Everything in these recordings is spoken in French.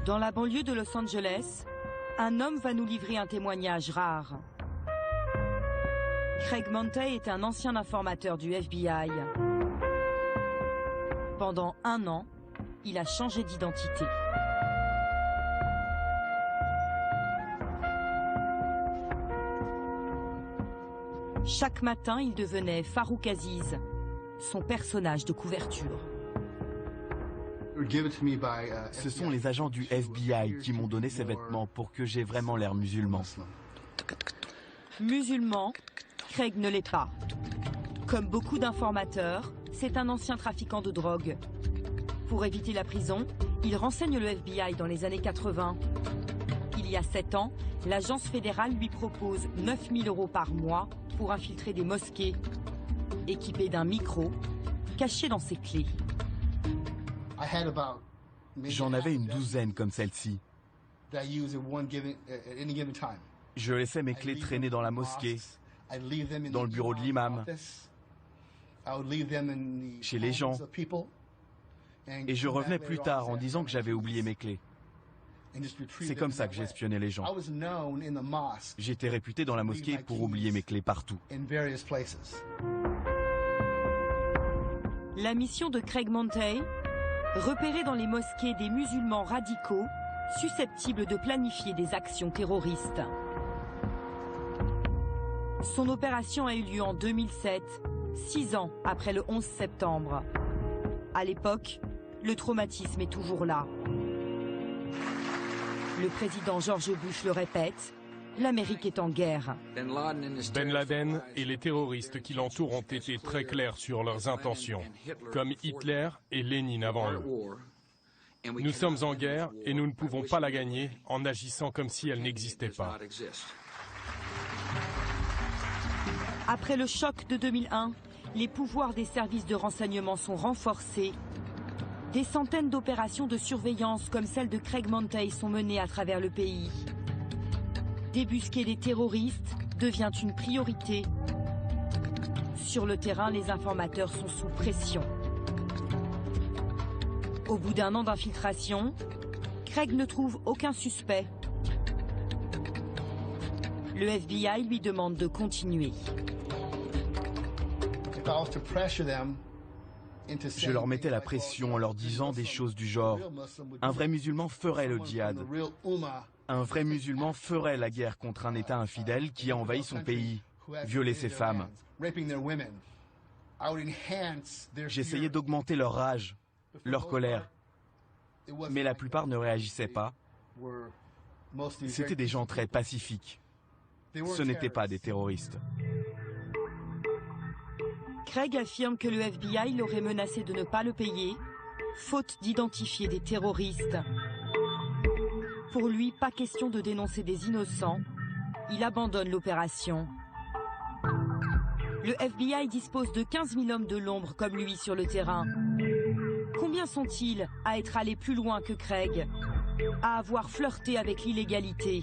Dans la banlieue de Los Angeles, un homme va nous livrer un témoignage rare. Craig Montey est un ancien informateur du FBI. Pendant 1 an, il a changé d'identité. Chaque matin, il devenait Farouk Aziz, son personnage de couverture. Ce sont les agents du FBI qui m'ont donné ces vêtements pour que j'aie vraiment l'air musulman. Musulman, Craig ne l'est pas. Comme beaucoup d'informateurs, c'est un ancien trafiquant de drogue. Pour éviter la prison, il renseigne le FBI dans les années 80. Il y a 7 ans, l'agence fédérale lui propose 9 000 € par mois pour infiltrer des mosquées, équipé d'un micro, caché dans ses clés. J'en avais une douzaine comme celle-ci. Je laissais mes clés traîner dans la mosquée, dans le bureau de l'imam, chez les gens. Et je revenais plus tard en disant que j'avais oublié mes clés. C'est comme ça que j'espionnais les gens. J'étais réputé dans la mosquée pour oublier mes clés partout. La mission de Craig Montey, repérer dans les mosquées des musulmans radicaux susceptibles de planifier des actions terroristes. Son opération a eu lieu en 2007, 6 ans après le 11 septembre. À l'époque, le traumatisme est toujours là. Le président George Bush le répète, l'Amérique est en guerre. Ben Laden et les terroristes qui l'entourent ont été très clairs sur leurs intentions, comme Hitler et Lénine avant eux. Nous sommes en guerre et nous ne pouvons pas la gagner en agissant comme si elle n'existait pas. Après le choc de 2001, les pouvoirs des services de renseignement sont renforcés. Des centaines d'opérations de surveillance comme celle de Craig Montey sont menées à travers le pays. Débusquer des terroristes devient une priorité. Sur le terrain, les informateurs sont sous pression. Au bout d'1 an d'infiltration, Craig ne trouve aucun suspect. Le FBI lui demande de continuer. Je leur mettais la pression en leur disant des choses du genre « Un vrai musulman ferait le djihad. Un vrai musulman ferait la guerre contre un État infidèle qui a envahi son pays, violé ses femmes. » J'essayais d'augmenter leur rage, leur colère. Mais la plupart ne réagissaient pas. C'étaient des gens très pacifiques. Ce n'étaient pas des terroristes. Craig affirme que le FBI l'aurait menacé de ne pas le payer, faute d'identifier des terroristes. Pour lui, pas question de dénoncer des innocents. Il abandonne l'opération. Le FBI dispose de 15 000 hommes de l'ombre comme lui sur le terrain. Combien sont-ils à être allés plus loin que Craig, à avoir flirté avec l'illégalité?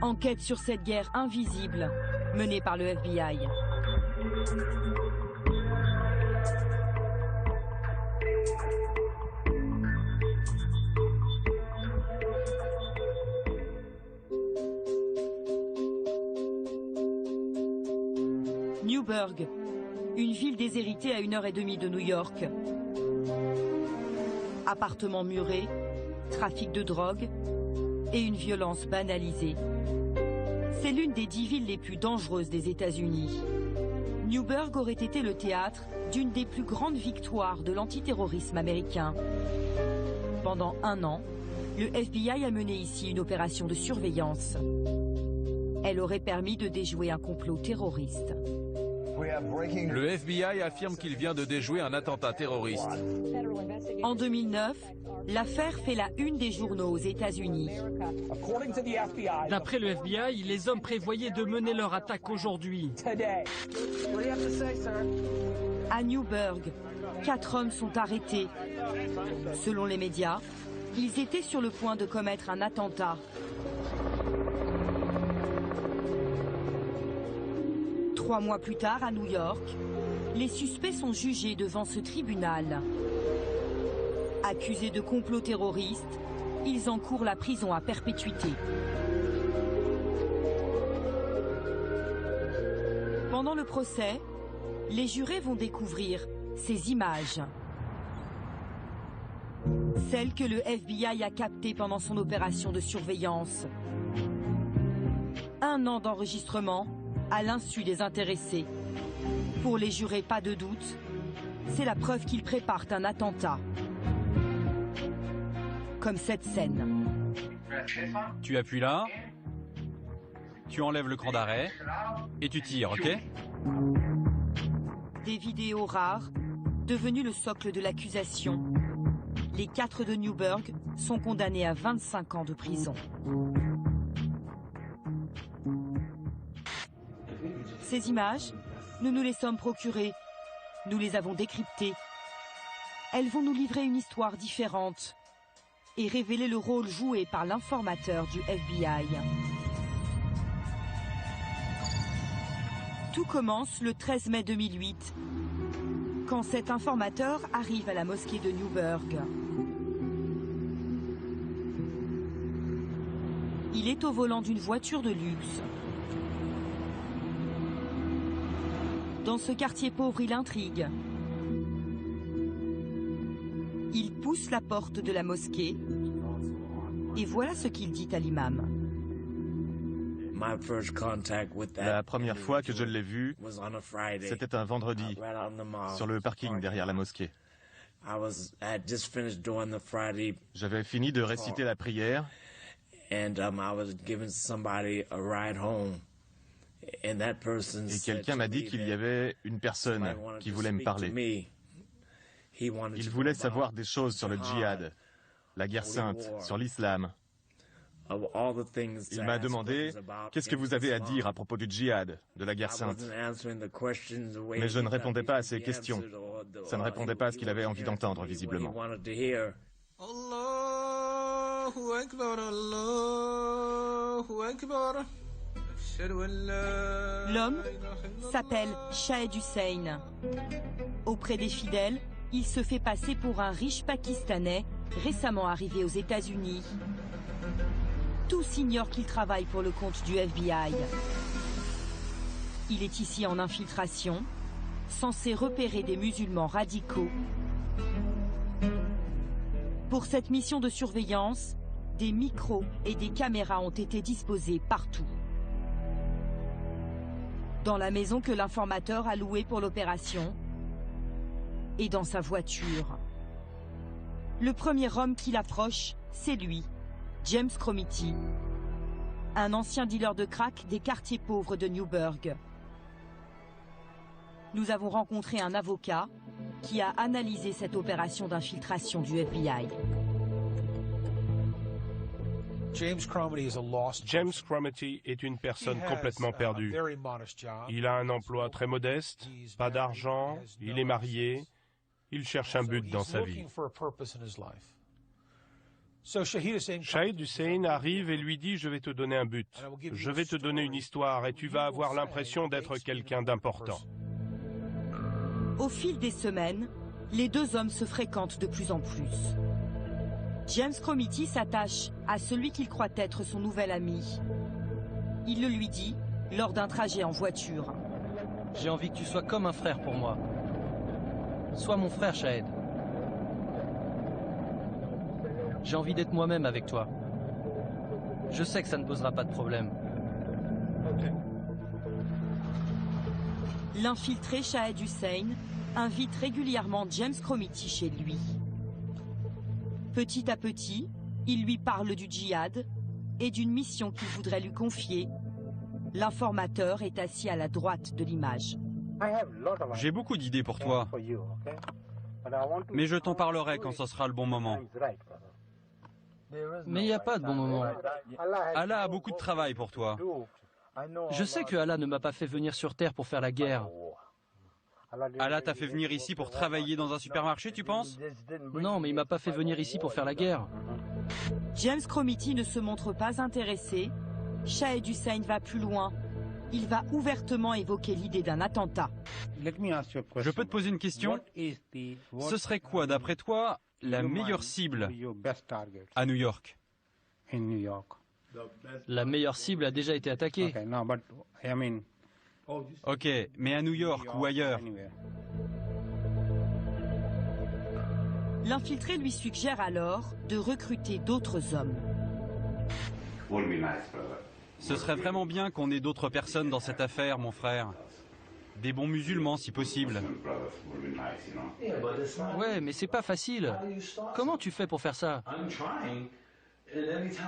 Enquête sur cette guerre invisible menée par le FBI. Newburgh, une ville déshéritée à 1h30 de New York. Appartements murés, trafic de drogue et une violence banalisée. C'est l'une des 10 villes les plus dangereuses des États-Unis. Newburgh aurait été le théâtre d'une des plus grandes victoires de l'antiterrorisme américain. Pendant 1 an, le FBI a mené ici une opération de surveillance. Elle aurait permis de déjouer un complot terroriste. Le FBI affirme qu'il vient de déjouer un attentat terroriste. En 2009, l'affaire fait la une des journaux aux États-Unis. D'après le FBI, les hommes prévoyaient de mener leur attaque aujourd'hui. À Newburgh, 4 hommes sont arrêtés. Selon les médias, ils étaient sur le point de commettre un attentat. 3 mois plus tard, à New York, les suspects sont jugés devant ce tribunal. Accusés de complot terroriste, ils encourent la prison à perpétuité. Pendant le procès, les jurés vont découvrir ces images. Celles que le FBI a captées pendant son opération de surveillance. 1 an d'enregistrement à l'insu des intéressés. Pour les jurés, pas de doute, c'est la preuve qu'ils préparent un attentat. Comme cette scène. Tu appuies là, tu enlèves le cran d'arrêt et tu tires, ok? Des vidéos rares, devenues le socle de l'accusation. Les 4 de Newburgh sont condamnés à 25 ans de prison. Ces images, nous nous les sommes procurées. Nous les avons décryptées. Elles vont nous livrer une histoire différente et révéler le rôle joué par l'informateur du FBI. Tout commence le 13 mai 2008, quand cet informateur arrive à la mosquée de Newburgh. Il est au volant d'une voiture de luxe. Dans ce quartier pauvre, il intrigue. Il pousse la porte de la mosquée et voilà ce qu'il dit à l'imam. La première fois que je l'ai vu, c'était un vendredi, sur le parking derrière la mosquée. J'avais fini de réciter la prière et quelqu'un m'a dit qu'il y avait une personne qui voulait me parler. Il voulait savoir des choses sur le djihad, la guerre sainte, sur l'islam. Il m'a demandé « Qu'est-ce que vous avez à dire à propos du djihad, de la guerre sainte ?» Mais je ne répondais pas à ses questions. Ça ne répondait pas à ce qu'il avait envie d'entendre, visiblement. L'homme s'appelle Shahed Hussein. Auprès des fidèles, il se fait passer pour un riche Pakistanais récemment arrivé aux États-Unis. Tous ignorent qu'il travaille pour le compte du FBI. Il est ici en infiltration, censé repérer des musulmans radicaux. Pour cette mission de surveillance, des micros et des caméras ont été disposés partout. Dans la maison que l'informateur a louée pour l'opération et dans sa voiture. Le premier homme qui l'approche, c'est lui, James Cromity, un ancien dealer de crack des quartiers pauvres de Newburgh. Nous avons rencontré un avocat qui a analysé cette opération d'infiltration du FBI. James Cromity est une personne complètement perdue. Il a un emploi très modeste, pas d'argent, il est marié, il cherche un but dans sa vie. Shahed Hussein arrive et lui dit « Je vais te donner un but, je vais te donner une histoire et tu vas avoir l'impression d'être quelqu'un d'important. » Au fil des semaines, les deux hommes se fréquentent de plus en plus. James Cromity s'attache à celui qu'il croit être son nouvel ami. Il le lui dit lors d'un trajet en voiture. J'ai envie que tu sois comme un frère pour moi. Sois mon frère, Shahed. J'ai envie d'être moi-même avec toi. Je sais que ça ne posera pas de problème. L'infiltré Shahed Hussein invite régulièrement James Cromity chez lui. Petit à petit, il lui parle du djihad et d'une mission qu'il voudrait lui confier. L'informateur est assis à la droite de l'image. J'ai beaucoup d'idées pour toi, mais je t'en parlerai quand ce sera le bon moment. Mais il n'y a pas de bon moment. Allah a beaucoup de travail pour toi. Je sais que Allah ne m'a pas fait venir sur Terre pour faire la guerre. Allah t'a fait venir ici pour travailler dans un supermarché, tu penses? Non, mais il m'a pas fait venir ici pour faire la guerre. James Cromity ne se montre pas intéressé. Shahed Hussein va plus loin. il va ouvertement évoquer l'idée d'un attentat. Je peux te poser une question? Ce serait quoi, d'après toi, la meilleure cible à New York? La meilleure cible a déjà été attaquée. Ok, mais à New York ou ailleurs? L'infiltré lui suggère alors de recruter d'autres hommes. Ce serait vraiment bien qu'on ait d'autres personnes dans cette affaire, mon frère. Des bons musulmans, si possible. Ouais, mais c'est pas facile. Comment tu fais pour faire ça?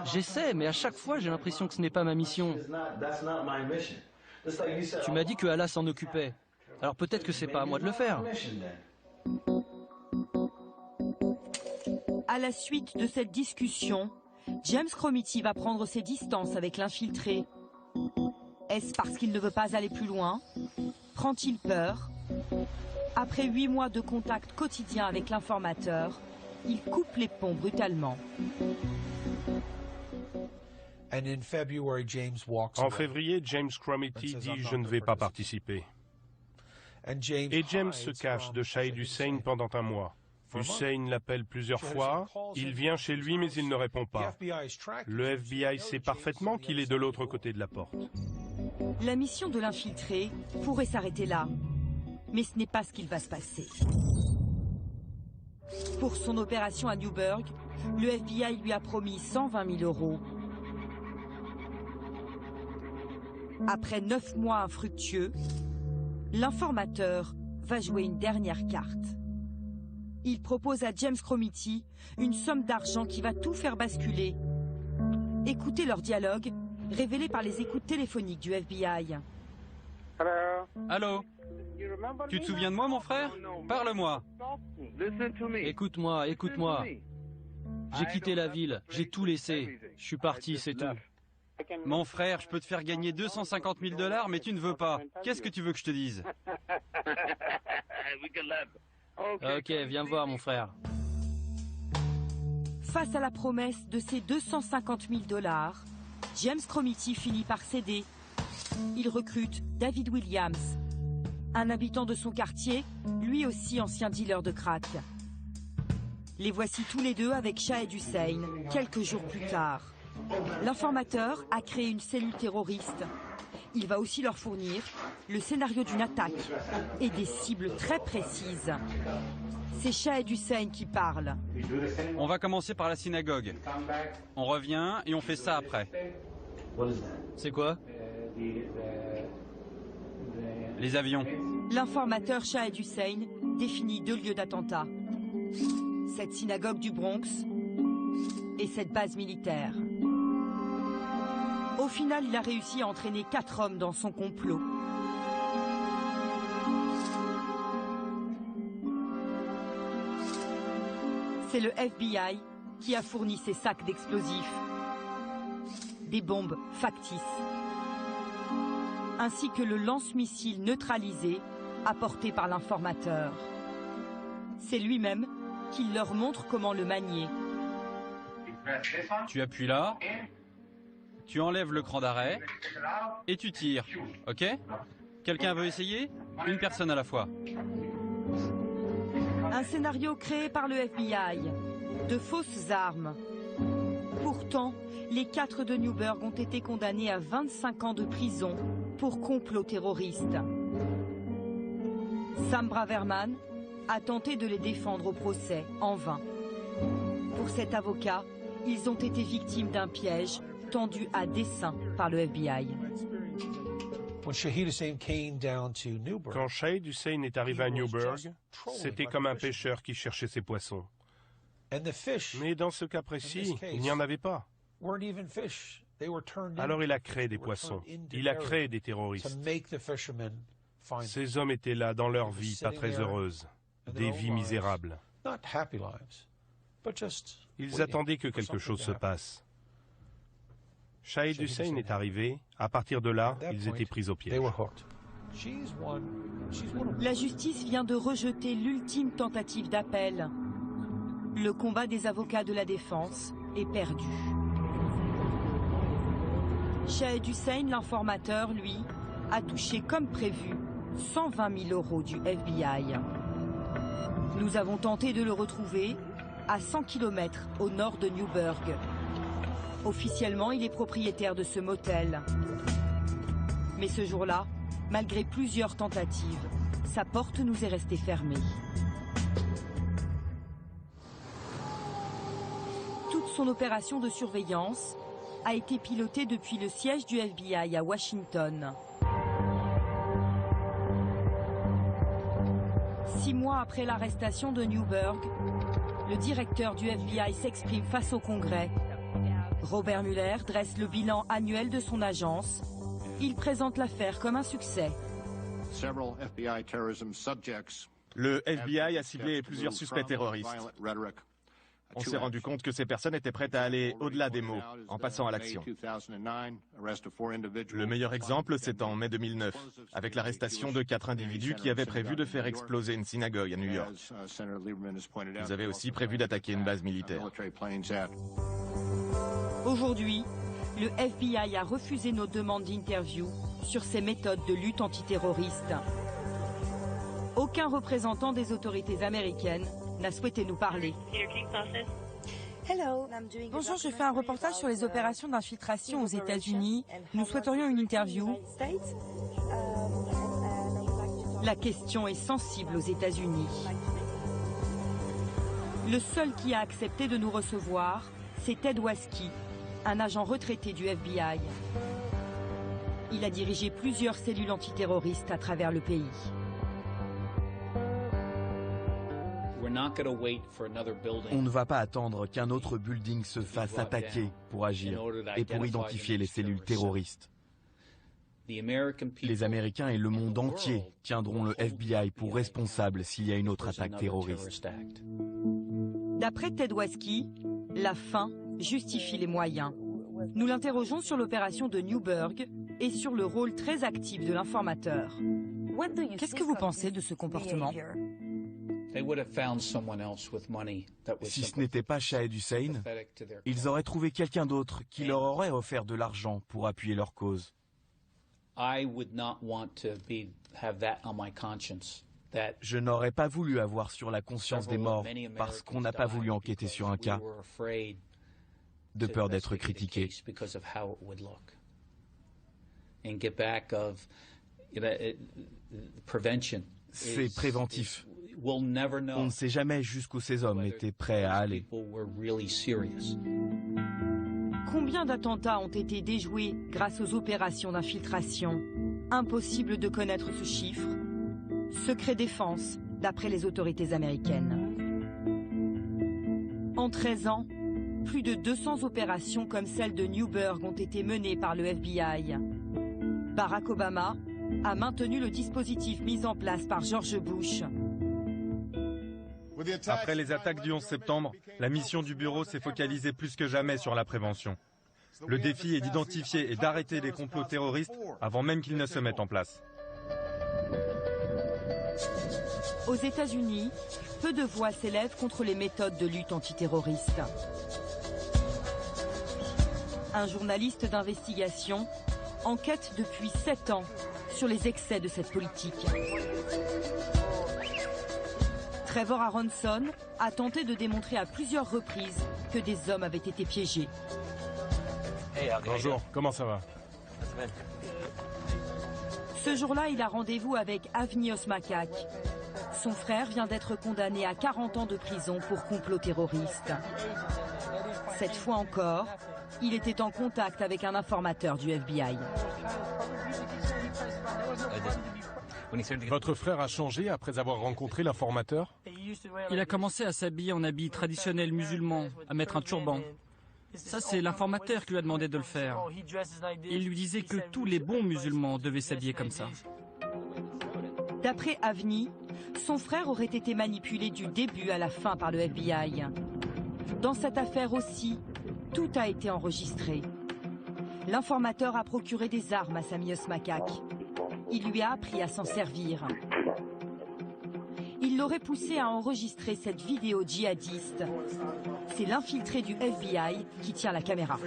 J'essaie, mais à chaque fois, j'ai l'impression que ce n'est pas ma mission. Tu m'as dit que Allah s'en occupait. Alors peut-être que c'est pas à moi de le faire. À la suite de cette discussion, James Cromity va prendre ses distances avec l'infiltré. Est-ce parce qu'il ne veut pas aller plus loin? Prend-il peur? Après 8 mois de contact quotidien avec l'informateur, il coupe les ponts brutalement. En février, James Cromity dit « Je ne vais pas participer ». Et James se cache de Shahid Hussein pendant un mois. Hussein l'appelle plusieurs fois, il vient chez lui mais il ne répond pas. Le FBI sait parfaitement qu'il est de l'autre côté de la porte. La mission de l'infiltré pourrait s'arrêter là, mais ce n'est pas ce qu'il va se passer. Pour son opération à Newburgh, le FBI lui a promis 120 000 €. Après 9 mois infructueux, l'informateur va jouer une dernière carte. Il propose à James Cromity une somme d'argent qui va tout faire basculer. Écoutez leur dialogue, révélé par les écoutes téléphoniques du FBI. Allô? Tu te souviens de moi, mon frère? Parle-moi. Écoute-moi, écoute-moi. J'ai quitté la ville, j'ai tout laissé. Je suis parti, c'est tout. Mon frère, je peux te faire gagner 250 000 $, mais tu ne veux pas. Qu'est-ce que tu veux que je te dise? Ok, viens voir, mon frère. Face à la promesse de ces 250 000 $, James Cromity finit par céder. Il recrute David Williams, un habitant de son quartier, lui aussi ancien dealer de crack. Les voici tous les deux avec Shahid Hussein, quelques jours plus tard. L'informateur a créé une cellule terroriste. Il va aussi leur fournir le scénario d'une attaque et des cibles très précises. C'est Shahid Hussein qui parle. On va commencer par la synagogue. On revient et on fait ça après. C'est quoi? Les avions. L'informateur Shahid Hussein définit 2 lieux d'attentat. Cette synagogue du Bronx et cette base militaire. Au final, il a réussi à entraîner 4 hommes dans son complot. C'est le FBI qui a fourni ces sacs d'explosifs, des bombes factices, ainsi que le lance-missile neutralisé apporté par l'informateur. C'est lui-même qui leur montre comment le manier. Tu appuies là, tu enlèves le cran d'arrêt et tu tires, ok? Quelqu'un veut essayer? Une personne à la fois. Un scénario créé par le FBI, de fausses armes. Pourtant, les 4 de Newburgh ont été condamnés à 25 ans de prison pour complot terroriste. Sam Braverman a tenté de les défendre au procès, en vain. Pour cet avocat, ils ont été victimes d'un piège tendu à dessein par le FBI. Quand Shahid Hussein est arrivé à Newburgh, c'était comme un pêcheur qui cherchait ses poissons. Mais dans ce cas précis, il n'y en avait pas. Alors il a créé des poissons, il a créé des terroristes. Ces hommes étaient là dans leur vie pas très heureuse, des vies misérables. Ils attendaient que quelque chose se passe. Shahid Hussein est arrivé, à partir de là, ils étaient pris au piège. La justice vient de rejeter l'ultime tentative d'appel. Le combat des avocats de la défense est perdu. Shahid Hussein, l'informateur, lui, a touché comme prévu 120 000 € du FBI. Nous avons tenté de le retrouver à 100 km au nord de Newburgh. Officiellement, il est propriétaire de ce motel. Mais ce jour-là, malgré plusieurs tentatives, sa porte nous est restée fermée. Toute son opération de surveillance a été pilotée depuis le siège du FBI à Washington. 6 mois après l'arrestation de Newburgh, le directeur du FBI s'exprime face au Congrès. Robert Mueller dresse le bilan annuel de son agence. Il présente l'affaire comme un succès. Le FBI a ciblé plusieurs suspects terroristes. On s'est rendu compte que ces personnes étaient prêtes à aller au-delà des mots, en passant à l'action. Le meilleur exemple, c'est en mai 2009, avec l'arrestation de 4 individus qui avaient prévu de faire exploser une synagogue à New York. Ils avaient aussi prévu d'attaquer une base militaire. Aujourd'hui, le FBI a refusé nos demandes d'interview sur ses méthodes de lutte antiterroriste. Aucun représentant des autorités américaines n'a souhaité nous parler. Bonjour, je fais un reportage sur les opérations d'infiltration aux États-Unis. Nous souhaiterions une interview. La question est sensible aux États-Unis. Le seul qui a accepté de nous recevoir, c'est Ted Waski, un agent retraité du FBI. Il a dirigé plusieurs cellules antiterroristes à travers le pays. On ne va pas attendre qu'un autre building se fasse attaquer pour agir et pour identifier les cellules terroristes. Les Américains et le monde entier tiendront le FBI pour responsable s'il y a une autre attaque terroriste. D'après Ted Waski, la fin justifie les moyens. Nous l'interrogeons sur l'opération de Newburgh et sur le rôle très actif de l'informateur. Qu'est-ce que vous pensez de ce comportement ? Si ce n'était pas Shahid Hussein, ils auraient trouvé quelqu'un d'autre qui leur aurait offert de l'argent pour appuyer leur cause. Je n'aurais pas voulu avoir sur la conscience des morts parce qu'on n'a pas voulu enquêter sur un cas, de peur d'être critiqué. C'est préventif. On ne sait jamais jusqu'où ces hommes étaient prêts à aller. Combien d'attentats ont été déjoués grâce aux opérations d'infiltration? Impossible de connaître ce chiffre. Secret défense, d'après les autorités américaines. En 13 ans, plus de 200 opérations comme celle de Newburgh ont été menées par le FBI. Barack Obama a maintenu le dispositif mis en place par George Bush. Après les attaques du 11 septembre, la mission du bureau s'est focalisée plus que jamais sur la prévention. Le défi est d'identifier et d'arrêter les complots terroristes avant même qu'ils ne se mettent en place. Aux États-Unis, peu de voix s'élèvent contre les méthodes de lutte antiterroriste. Un journaliste d'investigation enquête depuis 7 ans sur les excès de cette politique. Trevor Aronson a tenté de démontrer à plusieurs reprises que des hommes avaient été piégés. Bonjour, comment ça va? Ce jour-là, il a rendez-vous avec Avni Osmakak. Son frère vient d'être condamné à 40 ans de prison pour complot terroriste. Cette fois encore, il était en contact avec un informateur du FBI. Votre frère a changé après avoir rencontré l'informateur? Il a commencé à s'habiller en habits traditionnels musulmans, à mettre un turban. Ça, c'est l'informateur qui lui a demandé de le faire. Il lui disait que tous les bons musulmans devaient s'habiller comme ça. D'après Avni, son frère aurait été manipulé du début à la fin par le FBI. Dans cette affaire aussi, tout a été enregistré. L'informateur a procuré des armes à Sami Osmakak. Il lui a appris à s'en servir. Il qui l'aurait poussé à enregistrer cette vidéo djihadiste. C'est l'infiltré du FBI qui tient la caméra.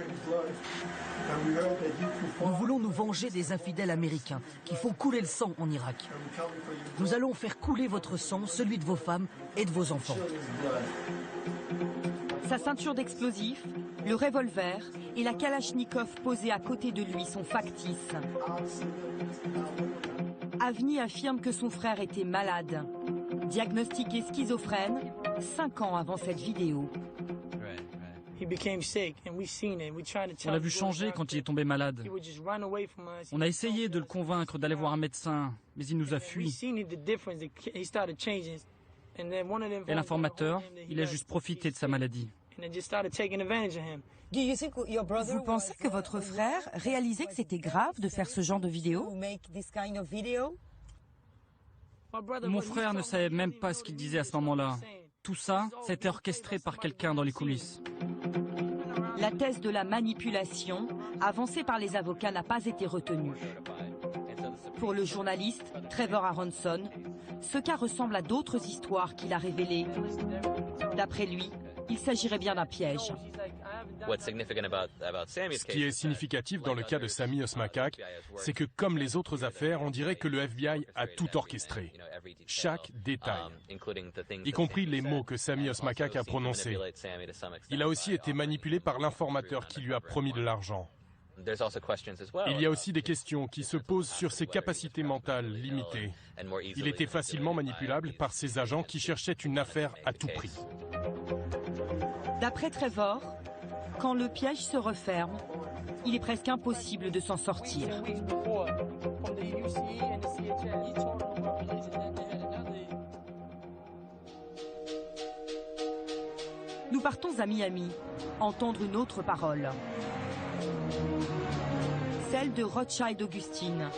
Nous voulons nous venger des infidèles américains qui font couler le sang en Irak. Nous allons faire couler votre sang, celui de vos femmes et de vos enfants. Sa ceinture d'explosifs, le revolver et la Kalachnikov posée à côté de lui sont factices. Avni affirme que son frère était malade, diagnostiqué schizophrène 5 ans avant cette vidéo. On l'a vu changer quand il est tombé malade. On a essayé de le convaincre d'aller voir un médecin, mais il nous a fui. Et l'informateur, il a juste profité de sa maladie. Vous pensez que votre frère réalisait que c'était grave de faire ce genre de vidéo? Mon frère ne savait même pas ce qu'il disait à ce moment-là. Tout ça, c'était orchestré par quelqu'un dans les coulisses. La thèse de la manipulation, avancée par les avocats, n'a pas été retenue. Pour le journaliste Trevor Aronson, ce cas ressemble à d'autres histoires qu'il a révélées. D'après lui, il s'agirait bien d'un piège. Ce qui est significatif dans le cas de Sami Osmakak, c'est que comme les autres affaires, on dirait que le FBI a tout orchestré. Chaque détail, y compris les mots que Sami Osmakak a prononcés. Il a aussi été manipulé par l'informateur qui lui a promis de l'argent. Il y a aussi des questions qui se posent sur ses capacités mentales limitées. Il était facilement manipulable par ses agents qui cherchaient une affaire à tout prix. D'après Trevor, quand le piège se referme, il est presque impossible de s'en sortir. Nous partons à Miami, entendre une autre parole. Celle de Rothschild Augustine.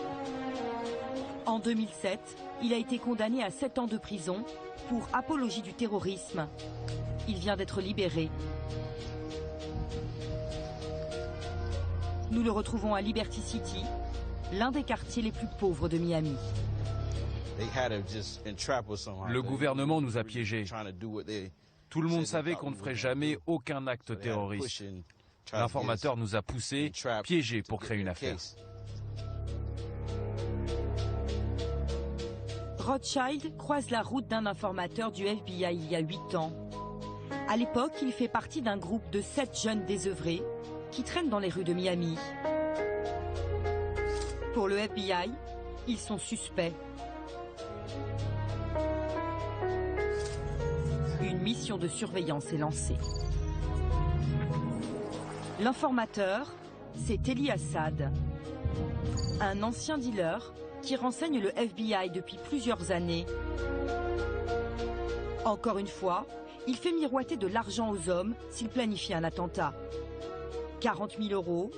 En 2007, il a été condamné à 7 ans de prison pour apologie du terrorisme. Il vient d'être libéré. Nous le retrouvons à Liberty City, l'un des quartiers les plus pauvres de Miami. Le gouvernement nous a piégés. Tout le monde savait qu'on ne ferait jamais aucun acte terroriste. L'informateur nous a poussés, piégés pour créer une affaire. Rothschild croise la route d'un informateur du FBI il y a 8 ans. À l'époque, il fait partie d'un groupe de 7 jeunes désœuvrés qui traînent dans les rues de Miami. Pour le FBI, ils sont suspects. Une mission de surveillance est lancée. L'informateur, c'est Eli Assad, un ancien dealer qui renseigne le FBI depuis plusieurs années. Encore une fois, il fait miroiter de l'argent aux hommes s'il planifie un attentat. 40 000 €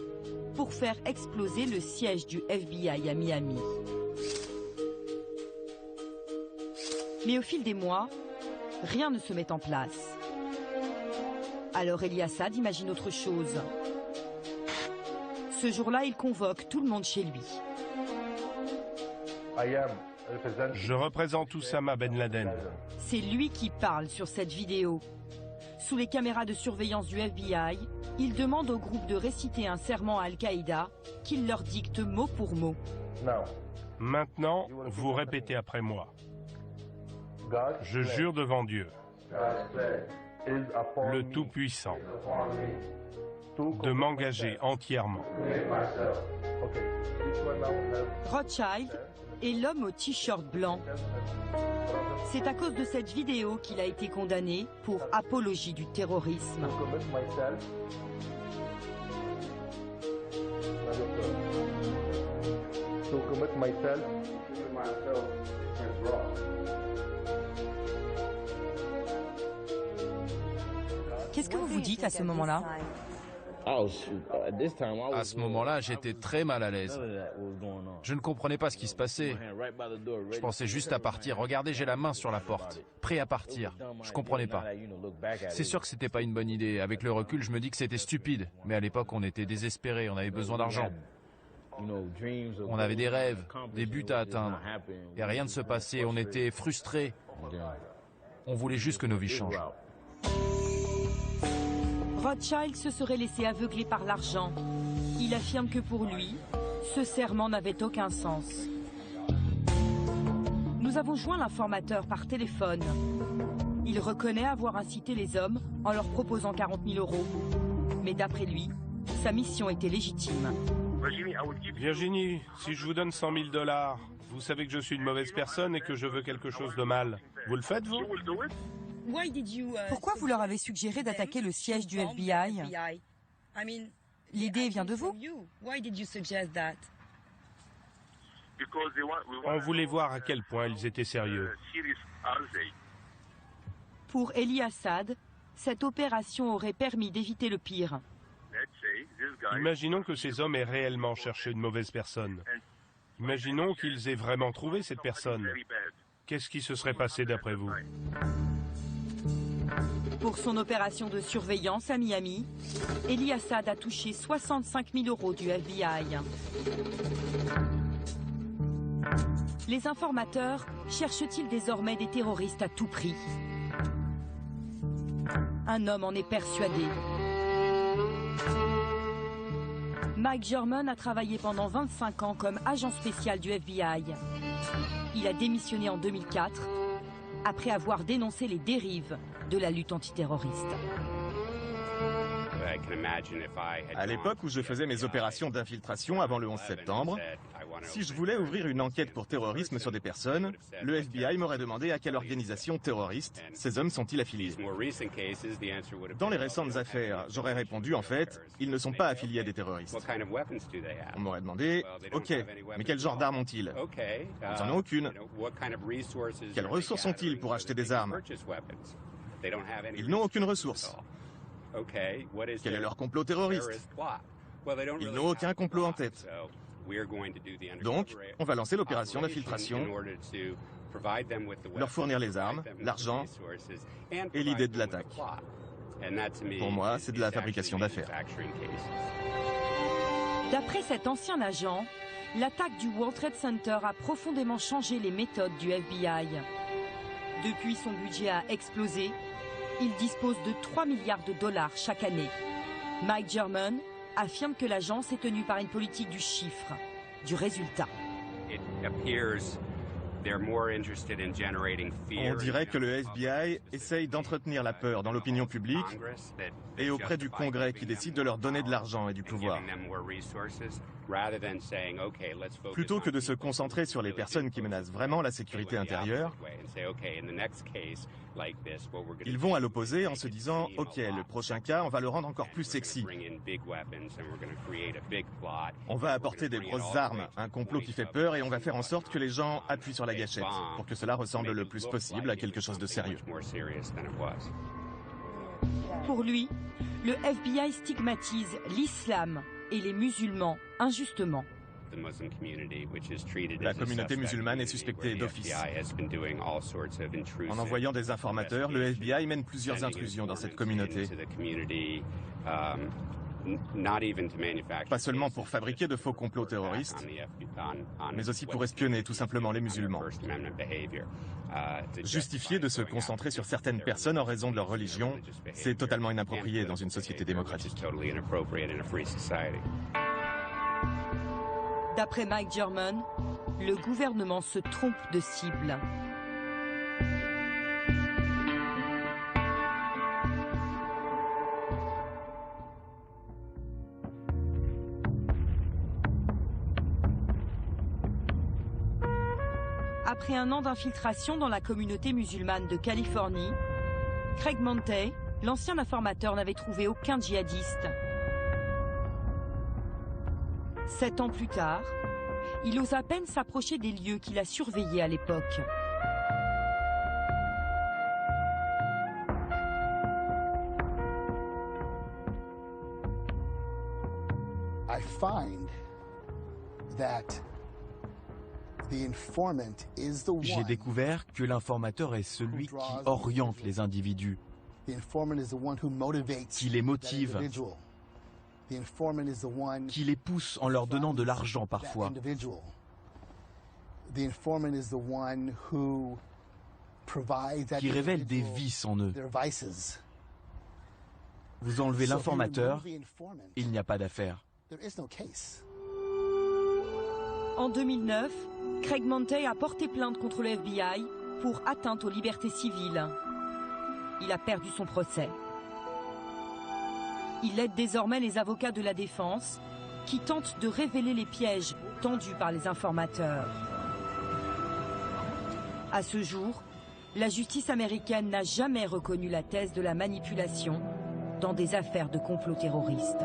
pour faire exploser le siège du FBI à Miami. Mais au fil des mois, rien ne se met en place. Alors Eli Assad imagine autre chose. Ce jour-là, il convoque tout le monde chez lui. Je représente Oussama Ben Laden. C'est lui qui parle sur cette vidéo. Sous les caméras de surveillance du FBI, il demande au groupe de réciter un serment à Al-Qaïda qu'il leur dicte mot pour mot. Maintenant, vous répétez après moi. Je jure devant Dieu, le Tout-Puissant, de m'engager entièrement. Rothschild est l'homme au t-shirt blanc. C'est à cause de cette vidéo qu'il a été condamné pour apologie du terrorisme. Qu'est-ce que vous vous dites à ce moment-là? À ce moment-là, j'étais très mal à l'aise. Je ne comprenais pas ce qui se passait. Je pensais juste à partir. Regardez, j'ai la main sur la porte, prêt à partir. Je comprenais pas. C'est sûr que c'était pas une bonne idée. Avec le recul, je me dis que c'était stupide. Mais à l'époque, on était désespérés, on avait besoin d'argent. On avait des rêves, des buts à atteindre, et rien ne se passait, on était frustrés. On voulait juste que nos vies changent. Rothschild se serait laissé aveugler par l'argent. Il affirme que pour lui, ce serment n'avait aucun sens. Nous avons joint l'informateur par téléphone. Il reconnaît avoir incité les hommes en leur proposant 40 000 €. Mais d'après lui, sa mission était légitime. Virginie, si je vous donne 100 000 $, vous savez que je suis une mauvaise personne et que je veux quelque chose de mal. Vous le faites, vous? Pourquoi vous leur avez suggéré d'attaquer le siège du FBI? L'idée vient de vous? On voulait voir à quel point ils étaient sérieux. Pour Elie Assad, cette opération aurait permis d'éviter le pire. Imaginons que ces hommes aient réellement cherché une mauvaise personne. Imaginons qu'ils aient vraiment trouvé cette personne. Qu'est-ce qui se serait passé d'après vous? Pour son opération de surveillance à Miami, Elie Assad a touché 65 000 € du FBI. Les informateurs cherchent-ils désormais des terroristes à tout prix? Un homme en est persuadé. Mike German a travaillé pendant 25 ans comme agent spécial du FBI. Il a démissionné en 2004, après avoir dénoncé les dérives de la lutte antiterroriste. À l'époque où je faisais mes opérations d'infiltration avant le 11 septembre, si je voulais ouvrir une enquête pour terrorisme sur des personnes, le FBI m'aurait demandé à quelle organisation terroriste ces hommes sont-ils affiliés. Dans les récentes affaires, j'aurais répondu en fait, ils ne sont pas affiliés à des terroristes. On m'aurait demandé, ok, mais quel genre d'armes ont-ils? Ils n'en ont aucune. Quelles ressources ont-ils pour acheter des armes? Ils n'ont aucune ressource. Quel est leur complot terroriste? Ils n'ont aucun complot en tête. Donc, on va lancer l'opération d'infiltration, leur fournir les armes, l'argent et l'idée de l'attaque. Pour moi, c'est de la fabrication d'affaires. D'après cet ancien agent, l'attaque du World Trade Center a profondément changé les méthodes du FBI. Depuis, son budget a explosé. Il dispose de 3 milliards de $ chaque année. Mike German affirme que l'agence est tenue par une politique du chiffre, du résultat. On dirait que le FBI essaye d'entretenir la peur dans l'opinion publique et auprès du Congrès qui décide de leur donner de l'argent et du pouvoir. Plutôt que de se concentrer sur les personnes qui menacent vraiment la sécurité intérieure, ils vont à l'opposé en se disant « Ok, le prochain cas, on va le rendre encore plus sexy. On va apporter des grosses armes, un complot qui fait peur et on va faire en sorte que les gens appuient sur la gâchette pour que cela ressemble le plus possible à quelque chose de sérieux. » Pour lui, le FBI stigmatise l'islam et les musulmans injustement. La communauté musulmane est suspectée d'office. En envoyant des informateurs, le FBI mène plusieurs intrusions dans cette communauté. Pas seulement pour fabriquer de faux complots terroristes, mais aussi pour espionner tout simplement les musulmans. Justifier de se concentrer sur certaines personnes en raison de leur religion, c'est totalement inapproprié dans une société démocratique. D'après Mike German, le gouvernement se trompe de cible. Après un an d'infiltration dans la communauté musulmane de Californie, Craig Montey, l'ancien informateur, n'avait trouvé aucun djihadiste. 7 ans plus tard, il ose à peine s'approcher des lieux qu'il a surveillés à l'époque. J'ai découvert que l'informateur est celui qui oriente les individus, qui les motive. qui les pousse en leur donnant de l'argent parfois. Qui révèle des vices en eux. Vous enlevez l'informateur, il n'y a pas d'affaire. En 2009, Craig Montey a porté plainte contre le FBI pour atteinte aux libertés civiles. Il a perdu son procès. Il aide désormais les avocats de la défense qui tentent de révéler les pièges tendus par les informateurs. À ce jour, la justice américaine n'a jamais reconnu la thèse de la manipulation dans des affaires de complot terroriste.